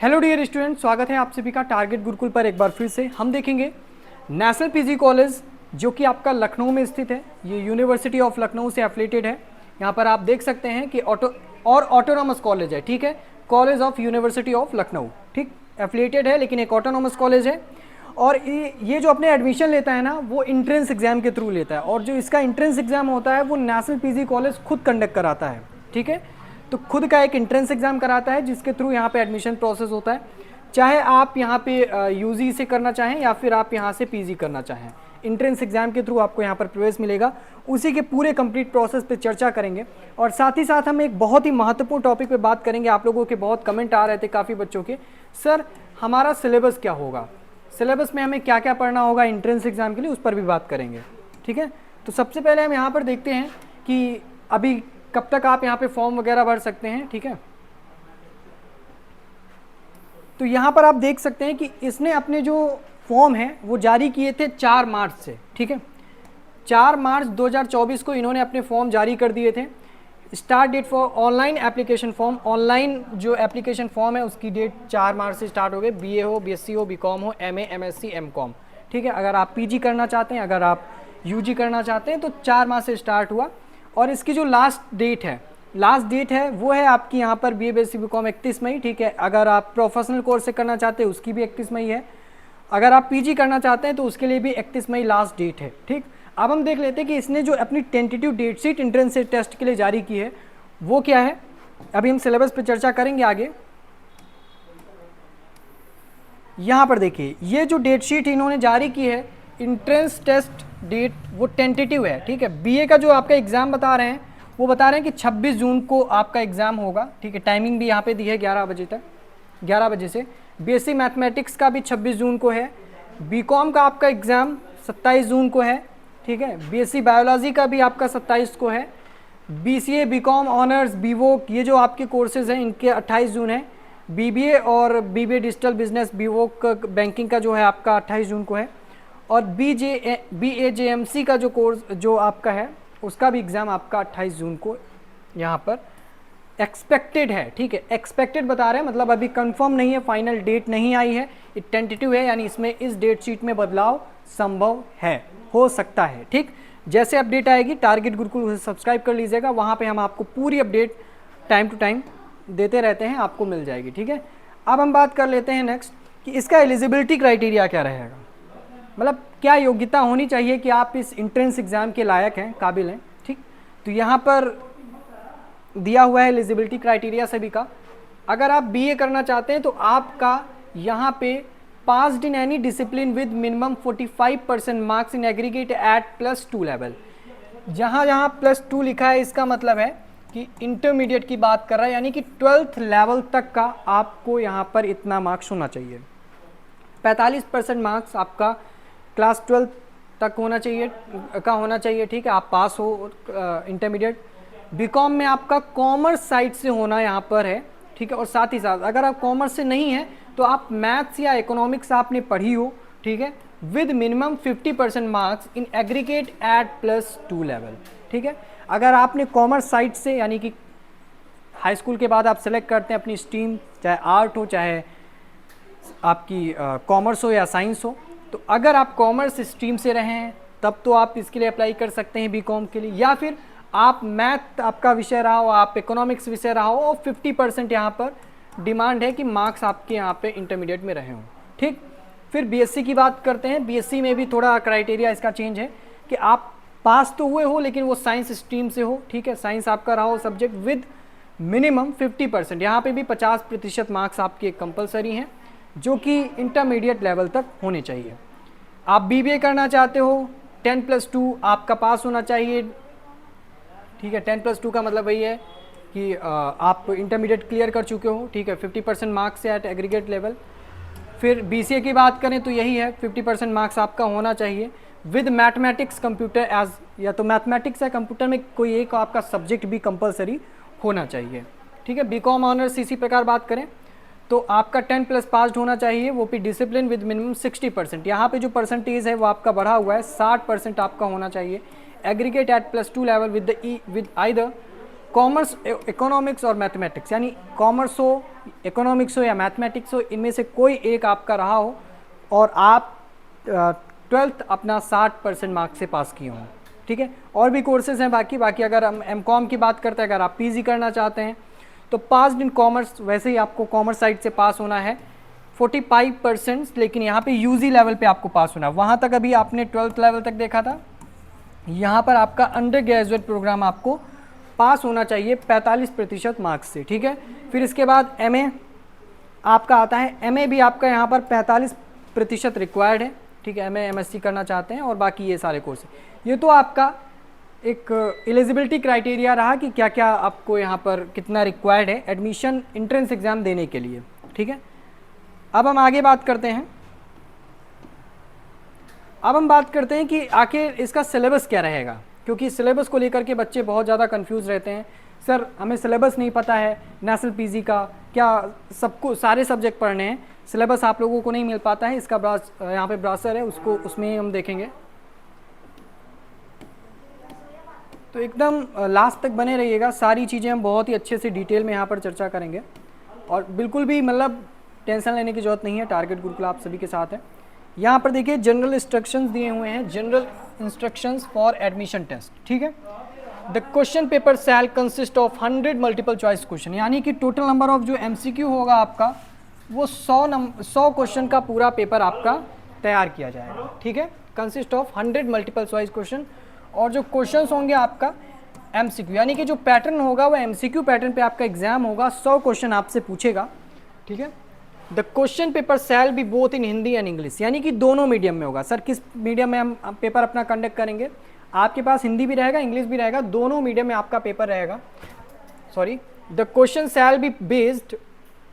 Hello dear student, स्वागत है आप सभी का टारगेट गुरुकुल पर। एक बार फिर से हम देखेंगे नेशनल पीजी कॉलेज जो कि आपका लखनऊ में स्थित है। ये यूनिवर्सिटी ऑफ लखनऊ से एफिलेटेड है। यहाँ पर आप देख सकते हैं कि ऑटोनॉमस कॉलेज है, ठीक है, college of university of Lucknow, ठीक, एफिलेटेड है लेकिन एक ऑटोनॉमस कॉलेज है। और ये जो अपने एडमिशन लेता है ना, वो इंट्रेंस एग्जाम के थ्रू लेता है, और जो इसका इंट्रेंस एग्जाम होता है वो नेशनल पीजी कॉलेज खुद कंडक्ट कराता है, ठीक है। तो खुद का एक इंट्रेंस एग्जाम कराता है जिसके थ्रू यहाँ पे एडमिशन प्रोसेस होता है। चाहे आप यहाँ पे यूजी से करना चाहें या फिर आप यहाँ से पीजी करना चाहें, इंट्रेंस एग्जाम के थ्रू आपको यहाँ पर प्रवेश मिलेगा। उसी के पूरे कंप्लीट प्रोसेस पे चर्चा करेंगे, और साथ ही साथ हम एक बहुत ही महत्वपूर्ण टॉपिक पे बात करेंगे। आप लोगों के बहुत कमेंट आ रहे थे काफ़ी बच्चों के, सर हमारा सिलेबस क्या होगा, सिलेबस में हमें क्या क्या पढ़ना होगा इंट्रेंस एग्जाम के लिए, उस पर भी बात करेंगे, ठीक है। तो सबसे पहले हम यहाँ पर देखते हैं कि अभी कब तक आप यहाँ पे फॉर्म वगैरह भर सकते हैं, ठीक है। तो यहाँ पर आप देख सकते हैं कि इसने अपने जो फॉर्म है वो जारी किए थे 4 मार्च से, ठीक है। 4 मार्च 2024 को इन्होंने अपने फॉर्म जारी कर दिए थे। Start date for online application form, online जो एप्लीकेशन फॉर्म है उसकी डेट 4 मार्च से स्टार्ट हो गई। बीए हो, बीएससी हो, बीकॉम हो, एमए, एमएससी, एमकॉम, ठीक है। अगर आप पीजी करना चाहते हैं, अगर आप यूजी करना चाहते हैं तो 4 मार्च से स्टार्ट हुआ। और इसकी जो लास्ट डेट है वो है आपकी यहाँ पर बीए, बीएससी, बीकॉम 31 मई, ठीक है। अगर आप प्रोफेशनल कोर्स से करना चाहते हैं उसकी भी 31 मई है। अगर आप पीजी करना चाहते हैं तो उसके लिए भी 31 मई लास्ट डेट है, ठीक। अब हम देख लेते हैं कि इसने जो अपनी tentative date sheet entrance test के लिए जारी की है वो क्या है। अभी हम सिलेबस पे चर्चा करेंगे आगे। यहाँ पर देखिए, ये जो डेट शीट इन्होंने जारी की है, इंट्रेंस टेस्ट डेट वो टेंटेटिव है, ठीक है। बीए का जो आपका एग्ज़ाम बता रहे हैं वो बता रहे हैं कि 26 जून को आपका एग्ज़ाम होगा, ठीक है। टाइमिंग भी यहाँ पे दी है 11 बजे तक, 11 बजे से। बीएससी मैथमेटिक्स का भी 26 जून को है। बीकॉम का आपका एग्ज़ाम 27 जून को है, ठीक है। बीएससी बायोलॉजी का भी आपका 27 को है। बीसीए, बीकॉम ऑनर्स, बीवोक, ये जो आपके कोर्सेज़ हैं इनके 28 जून है। बीबीए और BBA digital business, BVoc banking का जो है आपका 28 जून को है। और बीएजेएमसी का जो कोर्स जो आपका है उसका भी एग्ज़ाम आपका 28 जून को यहाँ पर एक्सपेक्टेड है, ठीक है। एक्सपेक्टेड बता रहे हैं, मतलब अभी कंफर्म नहीं है, फाइनल डेट नहीं आई है, ये टेंटेटिव है, यानी इसमें इस डेट शीट में बदलाव संभव है, हो सकता है, ठीक। जैसे अपडेट आएगी टारगेट गुरुकुल सब्सक्राइब कर लीजिएगा, वहाँ पे हम आपको पूरी अपडेट टाइम टू टाइम देते रहते हैं, आपको मिल जाएगी, ठीक है। अब हम बात कर लेते हैं नेक्स्ट कि इसका एलिजिबिलिटी क्राइटेरिया क्या रहेगा, मतलब क्या योग्यता होनी चाहिए कि आप इस इंट्रेंस एग्ज़ाम के लायक हैं, काबिल हैं, ठीक। तो यहाँ पर दिया हुआ है एलिजिबिलिटी क्राइटेरिया सभी का। अगर आप बीए करना चाहते हैं तो आपका यहाँ पे passed in any discipline with minimum 45% marks in aggregate at +2 level. जहाँ जहाँ +2 लिखा है इसका मतलब है कि इंटरमीडिएट की बात कर रहा है, यानी कि 12th लेवल तक का आपको यहाँ पर इतना मार्क्स होना चाहिए। 45% मार्क्स आपका क्लास 12 तक होना चाहिए, ठीक है, आप पास हो इंटरमीडिएट। बीकॉम में आपका कॉमर्स साइड से होना यहाँ पर है, ठीक है। और साथ ही साथ अगर आप कॉमर्स से नहीं है तो आप मैथ्स या इकोनॉमिक्स आपने पढ़ी हो, ठीक है, with minimum 50% marks in aggregate at +2 level, ठीक है। अगर आपने कॉमर्स साइड से, यानी कि हाई स्कूल के बाद आप सेलेक्ट करते हैं अपनी स्ट्रीम, चाहे आर्ट हो चाहे आपकी कॉमर्स हो या साइंस हो, तो अगर आप कॉमर्स स्ट्रीम से रहे हैं तब तो आप इसके लिए अप्लाई कर सकते हैं बीकॉम के लिए, या फिर आप मैथ आपका विषय रहा हो, आप इकोनॉमिक्स विषय रहा हो, और 50% यहाँ पर डिमांड है कि मार्क्स आपके यहाँ पे इंटरमीडिएट में रहे हों, ठीक। फिर बीएससी की बात करते हैं। बीएससी में भी थोड़ा क्राइटेरिया इसका चेंज है कि आप पास तो हुए हो लेकिन वो साइंस स्ट्रीम से हो, ठीक है, साइंस आपका रहा हो सब्जेक्ट, विद मिनिमम 50%, यहाँ पे भी 50% मार्क्स आपके कंपलसरी हैं जो कि इंटरमीडिएट लेवल तक होने चाहिए। आप बीबीए करना चाहते हो, 10+2 आपका पास होना चाहिए, ठीक है। 10+2 का मतलब वही है कि आप इंटरमीडिएट क्लियर कर चुके हो, ठीक है, 50% मार्क्स से एट एग्रीगेट लेवल। फिर बीसीए की बात करें तो यही है, 50% मार्क्स आपका होना चाहिए विद मैथमेटिक्स कंप्यूटर एज, या तो मैथमेटिक्स या कंप्यूटर में कोई एक आपका सब्जेक्ट भी कंपलसरी होना चाहिए, ठीक है। बीकॉम ऑनर्स इसी प्रकार बात करें तो आपका 10+ पास्ड होना चाहिए, वो भी डिसिप्लिन विद मिनिमम 60%। यहाँ पे जो परसेंटेज है वो आपका बढ़ा हुआ है, 60% आपका होना चाहिए। Aggregate at +2 level with either commerce, economics और मैथमेटिक्स, यानी कॉमर्स हो, इकोनॉमिक्स हो या मैथमेटिक्स हो, इनमें से कोई एक आपका रहा हो और आप 12th अपना 60% मार्क्स से पास किए हों, ठीक है। और भी कोर्सेज हैं बाकी अगर हम एमकॉम की बात करते हैं, अगर आप पीजी करना चाहते हैं तो पास इन कॉमर्स, वैसे ही आपको कॉमर्स साइड से पास होना है 45%, लेकिन यहाँ पे यूजी लेवल पे आपको पास होना है। वहाँ तक अभी आपने 12th लेवल तक देखा था, यहाँ पर आपका अंडर ग्रेजुएट प्रोग्राम आपको पास होना चाहिए 45% मार्क्स से, ठीक है। फिर इसके बाद एमए आपका आता है, एमए भी आपका यहाँ पर 45% रिक्वायर्ड है, ठीक है। एमए एमएससी करना चाहते हैं और बाकी ये सारे कोर्स। ये तो आपका एक एलिजिबिलिटी क्राइटेरिया रहा कि क्या क्या आपको यहाँ पर कितना रिक्वायर्ड है एडमिशन एंट्रेंस एग्ज़ाम देने के लिए, ठीक है। अब हम आगे बात करते हैं, कि आखिर इसका सिलेबस क्या रहेगा, क्योंकि सिलेबस को लेकर के बच्चे बहुत ज़्यादा कंफ्यूज रहते हैं। सर हमें सिलेबस नहीं पता है नेशनल पीजी का, क्या सबको सारे सब्जेक्ट पढ़ने हैं, सिलेबस आप लोगों को नहीं मिल पाता है। इसका यहाँ पे ब्राउज़र है, उसमें हम देखेंगे। तो एकदम लास्ट तक बने रहिएगा, सारी चीज़ें हम बहुत ही अच्छे से डिटेल में यहाँ पर चर्चा करेंगे और बिल्कुल भी मतलब टेंशन लेने की ज़रूरत नहीं है। टारगेट गुरुकुल आप सभी के साथ है। यहाँ पर देखिए जनरल इंस्ट्रक्शंस दिए हुए हैं, general instructions for admission test, ठीक है। The question paper shall consist of 100 multiple choice question, यानी कि टोटल नंबर ऑफ जो एमसीक्यू होगा आपका वो 100 क्वेश्चन का पूरा पेपर आपका तैयार किया जाएगा, ठीक है। Consist of 100 multiple choice question, और जो क्वेश्चंस होंगे आपका एमसीक्यू, यानी कि जो पैटर्न होगा वो एमसीक्यू पैटर्न पे आपका एग्जाम होगा, 100 क्वेश्चन आपसे पूछेगा, ठीक है। The question paper shall be both in Hindi and English, यानी कि दोनों मीडियम में होगा। सर किस मीडियम में हम पेपर अपना कंडक्ट करेंगे, आपके पास हिंदी भी रहेगा इंग्लिश भी रहेगा, दोनों मीडियम में आपका पेपर रहेगा। Sorry, the question shall be based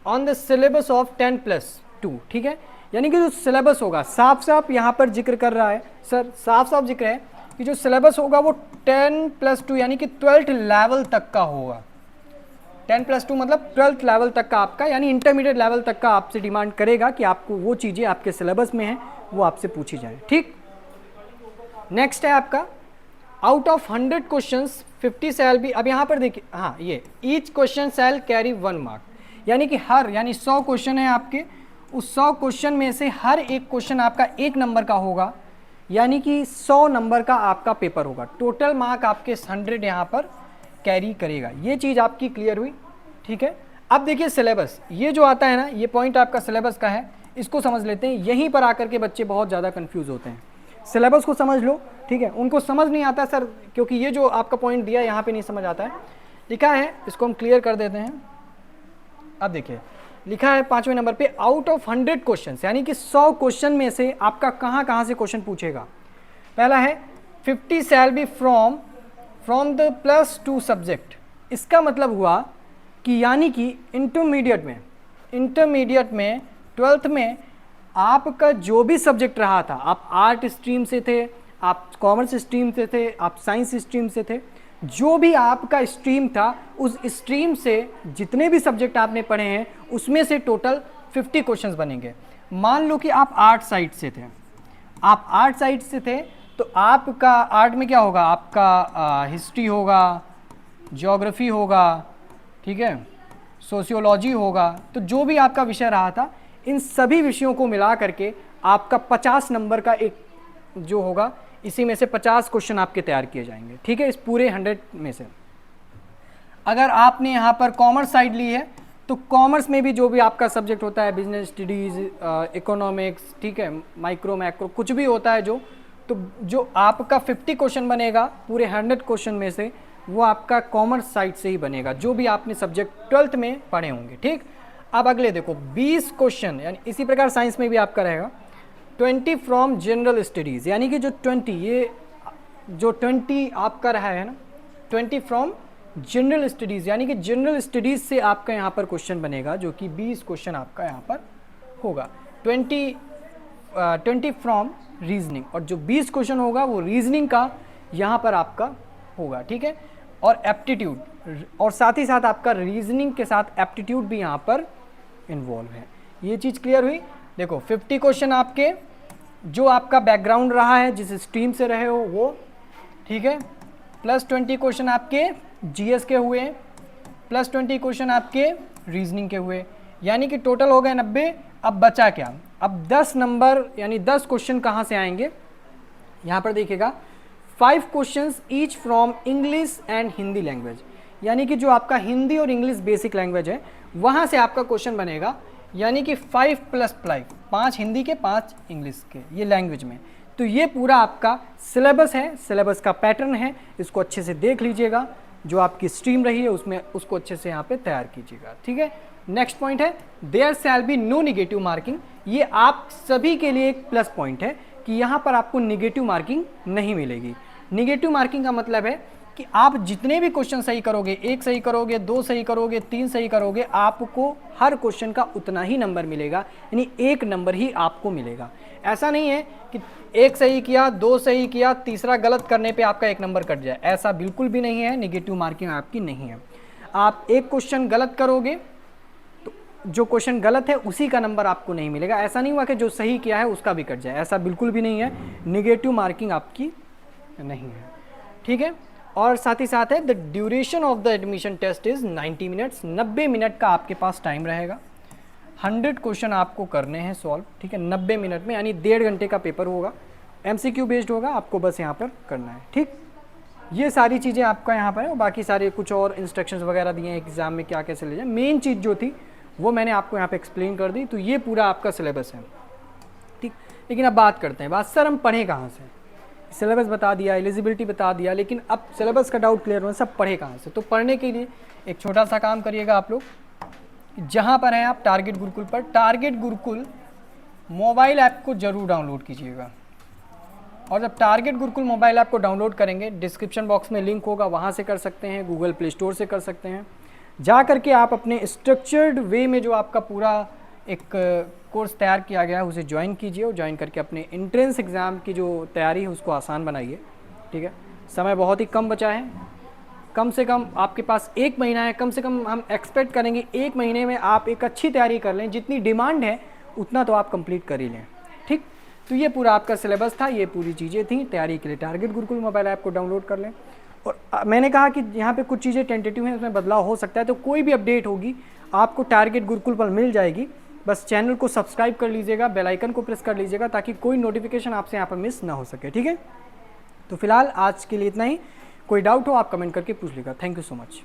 on the syllabus of 10+2, ठीक है। यानी कि जो सिलेबस होगा, साफ साफ यहाँ पर जिक्र कर रहा है सर, साफ साफ जिक्र है कि जो सिलेबस होगा वो 10+2 यानी कि 12th लेवल तक का होगा। 10+2 मतलब 12th लेवल तक का आपका, यानी इंटरमीडिएट लेवल तक का आपसे डिमांड करेगा कि आपको वो चीज़ें आपके सिलेबस में हैं वो आपसे पूछी जाए, ठीक। नेक्स्ट है आपका out of 100 questions 50 shall be, अब यहाँ पर देखिए, हाँ ये ईच क्वेश्चन शैल कैरी 1 मार्क, यानी कि यानी 100 क्वेश्चन है आपके, उस 100 क्वेश्चन में से हर एक क्वेश्चन आपका 1 नंबर का होगा, यानी कि 100 नंबर का आपका पेपर होगा। टोटल मार्क आपके 100 यहाँ पर कैरी करेगा। ये चीज़ आपकी क्लियर हुई, ठीक है। अब देखिए सिलेबस, ये जो आता है ना, ये पॉइंट आपका सिलेबस का है, इसको समझ लेते हैं। यहीं पर आकर के बच्चे बहुत ज़्यादा कंफ्यूज होते हैं। सिलेबस को समझ लो, ठीक है। उनको समझ नहीं आता सर, क्योंकि ये जो आपका पॉइंट दिया यहाँ पे नहीं समझ आता है, लिखा है, इसको हम क्लियर कर देते हैं। अब देखिए लिखा है 5वें नंबर पे, आउट ऑफ 100 क्वेश्चन, यानी कि 100 क्वेश्चन में से आपका कहाँ से क्वेश्चन पूछेगा। पहला है 50 shall be from the +2 subject. इसका मतलब हुआ कि यानी कि इंटरमीडिएट में 12th में आपका जो भी सब्जेक्ट रहा था, आप आर्ट स्ट्रीम से थे, आप कॉमर्स स्ट्रीम से थे, आप साइंस स्ट्रीम से थे, जो भी आपका स्ट्रीम था उस स्ट्रीम से जितने भी सब्जेक्ट आपने पढ़े हैं उसमें से टोटल 50 क्वेश्चंस बनेंगे। मान लो कि आप आर्ट साइड से थे, तो आपका आर्ट में क्या होगा, आपका हिस्ट्री होगा, ज्योग्राफी होगा, ठीक है, सोशियोलॉजी होगा। तो जो भी आपका विषय रहा था, इन सभी विषयों को मिला करके आपका 50 नंबर का एक जो होगा, इसी में से 50 क्वेश्चन आपके तैयार किए जाएंगे, ठीक है, इस पूरे 100 में से। अगर आपने यहाँ पर कॉमर्स साइड ली है तो कॉमर्स में भी जो भी आपका सब्जेक्ट होता है, बिजनेस स्टडीज़, इकोनॉमिक्स, ठीक है, माइक्रो मैक्रो कुछ भी होता है तो जो आपका 50 क्वेश्चन बनेगा पूरे 100 क्वेश्चन में से, वो आपका कॉमर्स साइड से ही बनेगा, जो भी आपने सब्जेक्ट 12th में पढ़े होंगे, ठीक। अब अगले देखो 20 क्वेश्चन, यानी इसी प्रकार साइंस में भी आपका रहेगा 20 फ्रॉम जनरल स्टडीज़, यानी कि जो 20 आपका रहा है ना, 20 फ्रॉम जनरल स्टडीज़, यानी कि जनरल स्टडीज़ से आपका यहाँ पर क्वेश्चन बनेगा, जो कि 20 क्वेश्चन आपका यहाँ पर होगा। 20 फ्रॉम रीजनिंग, और जो 20 क्वेश्चन होगा वो रीजनिंग का यहाँ पर आपका होगा, ठीक है। और एप्टीट्यूड, और साथ ही साथ आपका रीजनिंग के साथ एप्टीट्यूड भी यहाँ पर इन्वॉल्व है। ये चीज़ क्लियर हुई। देखो 50 क्वेश्चन आपके, जो आपका बैकग्राउंड रहा है, जिस स्ट्रीम से रहे हो वो, ठीक है, प्लस 20 क्वेश्चन आपके जीएस के हुए, प्लस 20 क्वेश्चन आपके रीजनिंग के हुए, यानी कि टोटल हो गए 90। अब बचा क्या, अब 10 नंबर यानी 10 क्वेश्चन कहाँ से आएंगे, यहाँ पर देखिएगा 5 questions each from English and Hindi language, यानी कि जो आपका हिंदी और इंग्लिश बेसिक लैंग्वेज है वहाँ से आपका क्वेश्चन बनेगा, यानी कि 5 + 5, 5 हिंदी के 5 इंग्लिश के, ये लैंग्वेज में। तो ये पूरा आपका सिलेबस है, सिलेबस का पैटर्न है, इसको अच्छे से देख लीजिएगा, जो आपकी स्ट्रीम रही है उसमें उसको अच्छे से यहाँ पे तैयार कीजिएगा, ठीक है। नेक्स्ट पॉइंट है there shall be no negative marking, ये आप सभी के लिए एक प्लस पॉइंट है कि यहाँ पर आपको निगेटिव मार्किंग नहीं मिलेगी। निगेटिव मार्किंग का मतलब है कि आप जितने भी क्वेश्चन सही करोगे, 1 सही करोगे, 2 सही करोगे, 3 सही करोगे, आपको हर क्वेश्चन का उतना ही नंबर मिलेगा, यानी 1 नंबर ही आपको मिलेगा। ऐसा नहीं है कि 1 सही किया, 2 सही किया, तीसरा गलत करने पे आपका 1 नंबर कट जाए, ऐसा बिल्कुल भी नहीं है, निगेटिव मार्किंग आपकी नहीं है। आप एक क्वेश्चन गलत करोगे तो जो क्वेश्चन गलत है उसी का नंबर आपको नहीं मिलेगा, ऐसा नहीं हुआ कि जो सही किया है उसका भी कट जाए, ऐसा बिल्कुल भी नहीं है, निगेटिव मार्किंग आपकी नहीं है, ठीक है। और साथ ही साथ है the duration of the admission test is 90 minutes, 90 minute का आपके पास टाइम रहेगा, 100 क्वेश्चन आपको करने हैं सॉल्व, ठीक है, 90 मिनट में, यानी 1.5 घंटे का पेपर होगा, MCQ बेस्ड होगा, आपको बस यहाँ पर करना है, ठीक। ये सारी चीज़ें आपका यहाँ पर है, और बाकी सारे कुछ और इंस्ट्रक्शंस वगैरह दिए हैं एग्जाम में क्या कैसे ले जाए, मेन चीज़ जो थी वो मैंने आपको यहाँ पे एक्सप्लेन कर दी। तो ये पूरा आपका सिलेबस है, ठीक। लेकिन अब बात करते हैं, बात सर हम पढ़ें कहाँ से, सिलेबस बता दिया, एलिजिबिलिटी बता दिया, लेकिन अब सिलेबस का डाउट क्लियर हुआ, सब पढ़े कहाँ से। तो पढ़ने के लिए एक छोटा सा काम करिएगा आप लोग, जहाँ पर हैं आप टारगेट गुरुकुल पर, टारगेट गुरुकुल मोबाइल ऐप को जरूर डाउनलोड कीजिएगा। और जब टारगेट गुरुकुल मोबाइल ऐप को डाउनलोड करेंगे, डिस्क्रिप्शन बॉक्स में लिंक होगा, वहाँ से कर सकते हैं, गूगल प्ले स्टोर से कर सकते हैं, जा करके आप अपने स्ट्रक्चर्ड वे में जो आपका पूरा एक कोर्स तैयार किया गया है उसे ज्वाइन कीजिए, और ज्वाइन करके अपने एंट्रेंस एग्ज़ाम की जो तैयारी है उसको आसान बनाइए, ठीक है। समय बहुत ही कम बचा है, कम से कम आपके पास 1 महीना है, कम से कम हम एक्सपेक्ट करेंगे 1 महीने में आप एक अच्छी तैयारी कर लें, जितनी डिमांड है उतना तो आप कंप्लीट कर ही लें, ठीक। तो ये पूरा आपका सिलेबस था, ये पूरी चीज़ें थी तैयारी के लिए, टारगेट गुरुकुल मोबाइल ऐप को डाउनलोड कर लें। और मैंने कहा कि यहाँ पे कुछ चीज़ें टेंटेटिव हैं, उसमें बदलाव हो सकता है, तो कोई भी अपडेट होगी आपको टारगेट गुरुकुल पर मिल जाएगी। बस चैनल को सब्सक्राइब कर लीजिएगा, बेल आइकन को प्रेस कर लीजिएगा, ताकि कोई नोटिफिकेशन आपसे यहाँ पर मिस ना हो सके, ठीक है। तो फिलहाल आज के लिए इतना ही, कोई डाउट हो आप कमेंट करके पूछ लीजिएगा। Thank you so much.